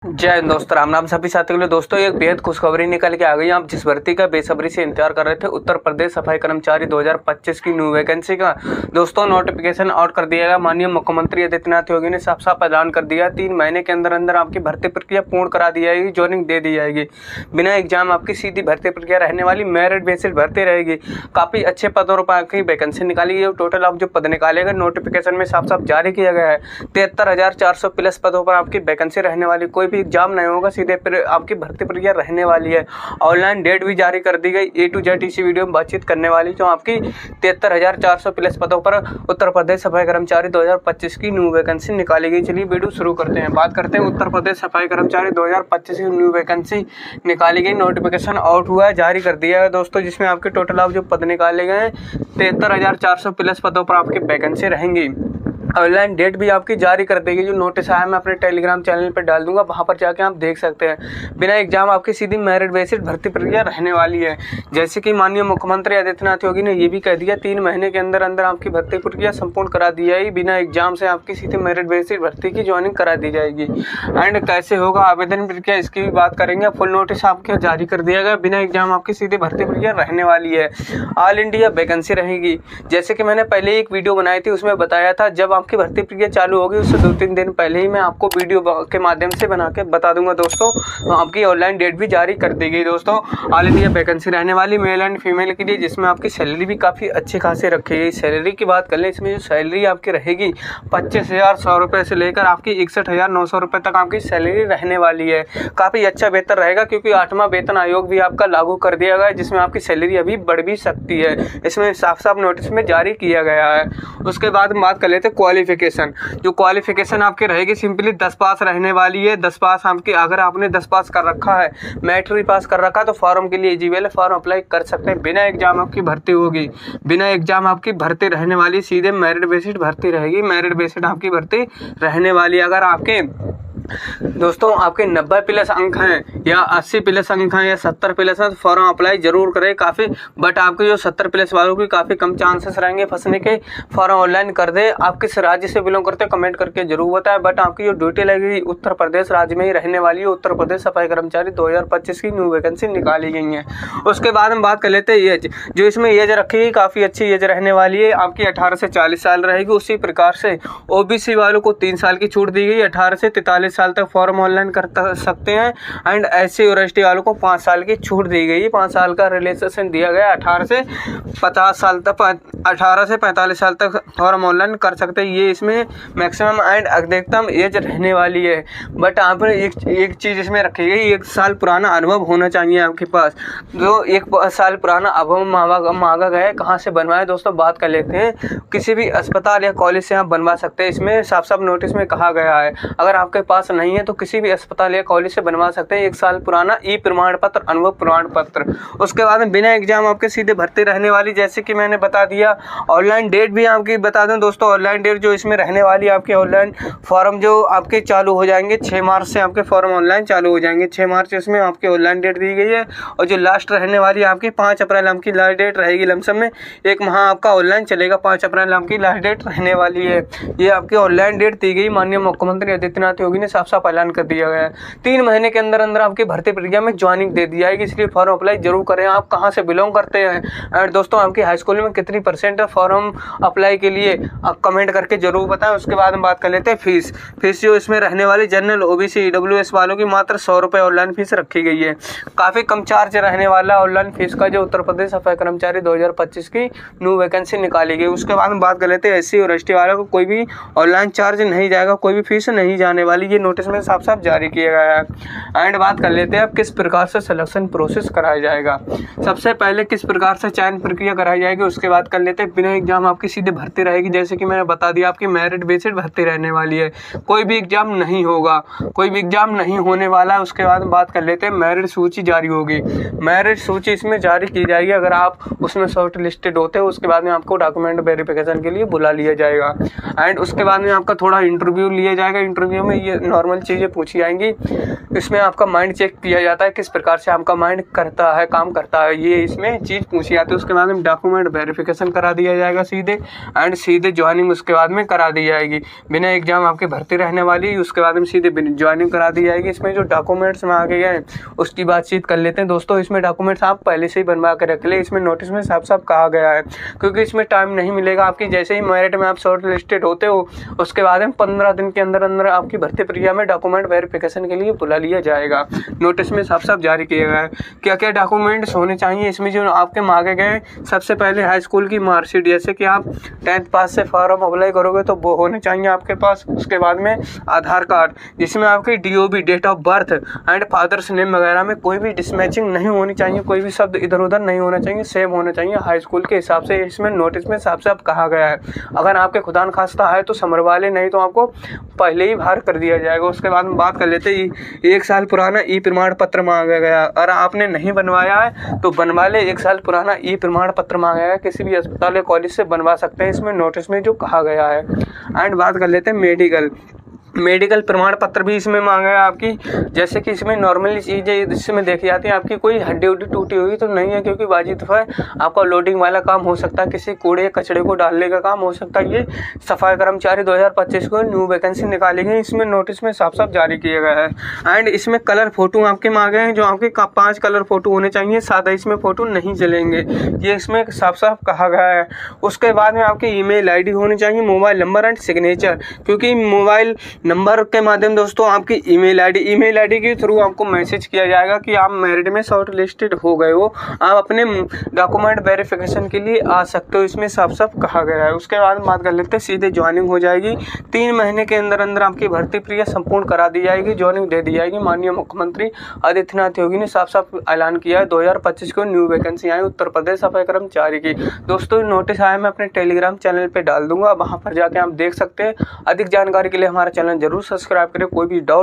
जय हिंद दोस्तों, राम नाम सभी साथियों के लिए। दोस्तों एक बेहद खुशखबरी निकल के आ गई। आप जिस भर्ती का बेसब्री से इंतजार कर रहे थे, उत्तर प्रदेश सफाई कर्मचारी 2025 की न्यू वैकेंसी का दोस्तों नोटिफिकेशन आउट कर दिया गया। माननीय मुख्यमंत्री आदित्यनाथ योगी ने साफ साफ ऐलान कर दिया, 3 महीने के अंदर अंदर आपकी भर्ती प्रक्रिया पूर्ण करा दी जाएगी, ज्वाइनिंग दे दी जाएगी। बिना एग्जाम आपकी सीधी भर्ती प्रक्रिया रहने वाली, मेरिट बेसिस भर्ती रहेगी। काफी अच्छे पदों पर आपकी वैकेंसी निकाली गई। टोटल आप जो पद निकाले गए नोटिफिकेशन में साफ साफ जारी किया गया है, 73,400 प्लस पदों पर आपकी वैकेंसी रहने वाली। कोई भी एग्जाम नहीं होगा, सीधे आपकी भर्ती प्रक्रिया रहने वाली है। ऑनलाइन डेट भी जारी कर दी गई। A to Z इसी वीडियो में बातचीत करने वाली, जो आपकी 73,400 प्लस पदों पर उत्तर प्रदेश सफाई कर्मचारी 2025 की न्यू वैकेंसी निकाली गई। चलिए वीडियो शुरू करते हैं। बात करते हैं उत्तर प्रदेश सफाई कर्मचारी 2025 की न्यू वैकेंसी निकाली गई। नोटिफिकेशन आउट हुआ है, जारी कर दिया है दोस्तों, जिसमें आपके टोटल आप जो पद निकाले गए हैं 73,400 प्लस पदों पर आपकी वैकेंसी रहेंगी। ऑनलाइन डेट भी आपकी जारी कर देगी। जो नोटिस आया मैं अपने टेलीग्राम चैनल पर डाल दूंगा, वहां पर जाके आप देख सकते हैं। बिना एग्जाम आपकी सीधी मेरिट बेसिस भर्ती प्रक्रिया रहने वाली है। जैसे कि माननीय मुख्यमंत्री आदित्यनाथ योगी ने ये भी कह दिया, 3 महीने के अंदर अंदर आपकी भर्ती प्रक्रिया संपूर्ण करा दी जाएगी। बिना एग्जाम से आपकी सीधी मेरिट बेसिस भर्ती की ज्वाइनिंग करा दी जाएगी। एंड कैसे होगा आवेदन प्रक्रिया, इसकी भी बात करेंगे। फुल नोटिस आपके जारी कर दिया गया। बिना एग्जाम आपकी सीधी भर्ती प्रक्रिया रहने वाली है। ऑल इंडिया वैकेंसी रहेगी। जैसे कि मैंने पहले एक वीडियो बनाई थी, उसमें बताया था जब आपकी भर्ती प्रक्रिया चालू होगी उससे 2-3 दिन पहले ही मैं आपको वीडियो के माध्यम से बना के बता दूंगा दोस्तों। तो आपकी ऑनलाइन डेट भी जारी कर दी गई दोस्तों। ऑल इंडिया वैकेंसी रहने वाली मेल एंड फीमेल के लिए, जिसमें आपकी सैलरी भी काफ़ी अच्छी खासी रखी गई। सैलरी की बात कर लें, इसमें जो सैलरी आपकी रहेगी 25,100 रुपये से लेकर आपकी 61,900 रुपये तक आपकी सैलरी रहने वाली है। काफ़ी अच्छा बेहतर रहेगा, क्योंकि 8वां वेतन आयोग भी आपका लागू कर दिया गया है, जिसमें आपकी सैलरी अभी बढ़ भी सकती है। इसमें साफ साफ नोटिस में जारी किया गया है। उसके बाद हम बात कर लेते हैं क्वालिफिकेशन। जो क्वालिफिकेशन आपकी रहेगी सिंपली 10 पास रहने वाली है। 10 पास आपकी, अगर आपने 10 पास कर रखा है, मैट्रिक पास कर रखा है, तो फॉर्म के लिए एलिजिबल है, फॉर्म अप्लाई कर सकते हैं। बिना एग्जाम आपकी भर्ती होगी। बिना एग्जाम आपकी भर्ती रहने वाली, सीधे मेरिट बेसिस भर्ती रहेगी। मेरिट बेसिस आपकी भर्ती रहने वाली। अगर आपके दोस्तों आपके 90 प्लस अंक हैं या 80 प्लस अंक हैं या 70 प्लस हैं, तो फॉर्म अप्लाई जरूर करें काफ़ी। बट आपके जो 70 प्लस वालों की काफ़ी कम चांसेस रहेंगे फंसने के। फॉर्म ऑनलाइन कर दे। आप किस राज्य से बिलोंग करते हैं कमेंट करके जरूर बताएं। बट आपकी जो ड्यूटी लगेगी उत्तर प्रदेश राज्य में ही रहने वाली है। उत्तर प्रदेश सफाई कर्मचारी 2025 की न्यू वैकेंसी निकाली गई है। उसके बाद हम बात कर लेते हैं एज। जो इसमें एज रखी काफ़ी अच्छी एज रहने वाली है। आपकी 18 से 40 साल रहेगी। उसी प्रकार से OBC वालों को 3 साल की छूट दी गई। 18 से 43 साल तक फॉर्म ऑनलाइन कर सकते हैं। एंड SC और ST वालों को 5 साल की छूट दी गई। 5 साल का रिलैक्सेशन दिया गया। 18 से 50 साल तक, 18 से 45 साल तक फॉर्म ऑनलाइन कर सकते हैं। ये इसमें मैक्सिमम एंड अधिकतम एज रहने वाली है। बट आप एक चीज़ इसमें रखी गई, 1 साल पुराना अनुभव होना चाहिए आपके पास। जो 1 साल पुराना अनुभव मांगा गया है, कहाँ से बनवाए दोस्तों बात कर लेते हैं। किसी भी अस्पताल या कॉलेज से आप बनवा सकते हैं। इसमें साफ साफ नोटिस में कहा गया है, अगर आपके पास नहीं है तो किसी भी अस्पताल या कॉलेज से बनवा सकते हैं। 1 साल पुराना ई प्रमाण पत्र, अनुभव प्रमाण पत्र। उसके बाद में बिना एग्जाम आपके सीधे भर्ती रहने वाली। जैसे कि मैंने बता दिया, ऑनलाइन डेट भी आपकी बता दूं दोस्तों। ऑनलाइन डेट जो इसमें रहने वाली आपके ऑनलाइन फॉर्म जो आपके चालू हो जाएंगे 6 मार्च से आपके फॉर्म ऑनलाइन चालू हो जाएंगे। 6 मार्च इसमें आपकी ऑनलाइन डेट दी गई है। और जो लास्ट रहने वाली आपकी 5 अप्रैल आपकी लास्ट डेट रहेगी। लमसम में 1 माह आपका ऑनलाइन चलेगा। 5 अप्रैल आपकी लास्ट डेट रहने वाली है। ये आपकी ऑनलाइन डेट दी गई। माननीय मुख्यमंत्री आदित्यनाथ योगी ने साफ साफ ऐलान कर दिया गया है। 3 महीने के अंदर अंदर आपकी भर्ती प्रक्रिया में ज्वाइनिंग दे दी जाएगी। इसलिए फॉर्म अप्लाई जरूर करें। आप कहां से बिलोंग करते हैं और दोस्तों आपकी हाई स्कूल में कितनी % है फॉर्म अप्लाई के लिए, आप कमेंट करके जरूर बताएं। उसके बाद हम बात कर लेते हैं फीस जो इसमें रहने वाली जनरल OBC EWS वालों की मात्र 100 रुपये ऑनलाइन फीस रखी गई है। काफ़ी कम चार्ज रहने वाला ऑनलाइन फीस का, जो उत्तर प्रदेश सफाई कर्मचारी 2025 की न्यू वैकेंसी निकाली गई। उसके बाद हम बात कर लेते हैं SC और ST वालों को कोई भी ऑनलाइन चार्ज नहीं जाएगा, कोई भी फीस नहीं जाने वाली। ये नोटिस में साफ साफ जारी किया गया है। एंड बात कर लेते हैं अब किस प्रकार से सिलेक्शन प्रोसेस कराया जाएगा। सबसे पहले किस प्रकार से चयन प्रक्रिया कराई जाएगी, उसके बाद कर लेते हैं। बिना एग्जाम आपकी सीधे भर्ती रहेगी। जैसे कि मैंने बता दिया, आपकी मेरिट बेसिस भर्ती रहने वाली है। कोई भी एग्जाम नहीं होगा, कोई भी एग्जाम नहीं होने वाला है। उसके बाद बात कर लेते हैं, मेरिट सूची जारी होगी। मेरिट सूची इसमें जारी की जाएगी। अगर आप उसमें शॉर्ट लिस्टेड होते हैं, उसके बाद में आपको डॉक्यूमेंट वेरिफिकेशन के लिए बुला लिया जाएगा। एंड उसके बाद में आपका थोड़ा इंटरव्यू लिया जाएगा। इंटरव्यू में ये नॉर्मल चीज़ें पूछी जाएंगी। इसमें आपका माइंड चेक किया जाता है, किस प्रकार से आपका माइंड करता है, काम करता है, ये इसमें चीज़ पूछी जाती है। उसके बाद में डॉक्यूमेंट वेरिफिकेशन करा दिया जाएगा सीधे, एंड सीधे ज्वाइनिंग उसके बाद में करा दी जाएगी। बिना एग्जाम आपकी भर्ती रहने वाली, उसके बाद में सीधे ज्वाइनिंग करा दी जाएगी। इसमें जो डॉक्यूमेंट्स में आगे गए उसकी बातचीत कर लेते हैं दोस्तों। इसमें डॉक्यूमेंट्स आप पहले से ही बनवा के रख ले, इसमें नोटिस में साफ साफ कहा गया है, क्योंकि इसमें टाइम नहीं मिलेगा आपकी। जैसे ही मेरिट में आप शॉर्ट लिस्टेड होते हो उसके बाद में 15 दिन के अंदर अंदर आपकी भर्ती प्रक्रिया में डॉक्यूमेंट वेरिफिकेशन के लिए बुला लिया जाएगा। नोटिस में साफ साफ जारी किया गया है क्या क्या डॉक्यूमेंट्स होने चाहिए। इसमें जो आपके मांगे गए, सबसे पहले हाई स्कूल की मार्कशीट, जैसे कि आप 10th पास से फॉर्म अप्लाई करोगे तो वो होने चाहिए आपके पास। उसके बाद में आधार कार्ड, जिसमें आपकी DOB, date of birth and father's name वगैरह में कोई भी डिसमैचिंग नहीं होनी चाहिए, कोई भी शब्द इधर उधर नहीं होना चाहिए, सेम होना चाहिए हाई स्कूल के हिसाब से। इसमें नोटिस में साफ साफ कहा गया है। अगर आपके खुदा न खास्ता है तो समरवा ले, नहीं तो आपको पहले ही बाहर कर दिया जाएगा। उसके बाद में बात कर लेते हैं, 1 साल पुराना ई प्रमाण पत्र मांगा गया। अगर आपने नहीं बनवाया है तो बनवा ले, 1 साल पुराना ई प्रमाण पत्र मांगा गया, किसी भी अस्पताल या कॉलेज से बनवा सकते हैं, इसमें नोटिस में जो कहा गया है। एंड बात कर लेते हैं मेडिकल प्रमाण पत्र भी इसमें मांगा है आपकी। जैसे कि इसमें नॉर्मली चीज़ें इसमें देखी जाती है, आपकी कोई हड्डी उड्डी टूटी हुई तो नहीं है, क्योंकि बाजी दफ़ा आपका लोडिंग वाला काम हो सकता है, किसी कूड़े कचड़े को डालने का काम हो सकता है। ये सफाई कर्मचारी 2025 को न्यू वैकेंसी निकाली गई, इसमें नोटिस में साफ साफ जारी किया गया है। एंड इसमें कलर फोटो आपके मांगे हैं, जो आपके 5 कलर फोटो होने चाहिए, सादा इसमें फ़ोटो नहीं चलेंगे, ये इसमें साफ साफ कहा गया है। उसके बाद में आपकी ईमेल ID होनी चाहिए, मोबाइल नंबर एंड सिग्नेचर, क्योंकि मोबाइल नंबर के माध्यम दोस्तों आपकी ईमेल आईडी के थ्रू आपको मैसेज किया जाएगा कि आप मेरिट में शॉर्ट लिस्टेड हो गए हो, आप अपने डॉक्यूमेंट वेरिफिकेशन के लिए आ सकते हो, इसमें साफ साफ कहा गया है। उसके बाद बात कर लेते हैं, सीधे ज्वाइनिंग हो जाएगी। 3 महीने के अंदर अंदर आपकी भर्ती प्रक्रिया संपूर्ण करा दी जाएगी, ज्वाइनिंग दे दी जाएगी। माननीय मुख्यमंत्री आदित्यनाथ योगी ने साफ साफ ऐलान किया है 2025 को न्यू वैकेंसी आई उत्तर प्रदेश सफाई कर्मचारी की। दोस्तों नोटिस आया, मैं अपने टेलीग्राम चैनल पे डाल दूंगा, वहाँ पर जाके आप देख सकते हैं। अधिक जानकारी के लिए हमारा चैनल जरूर सब्सक्राइब करें। कोई भी डाउट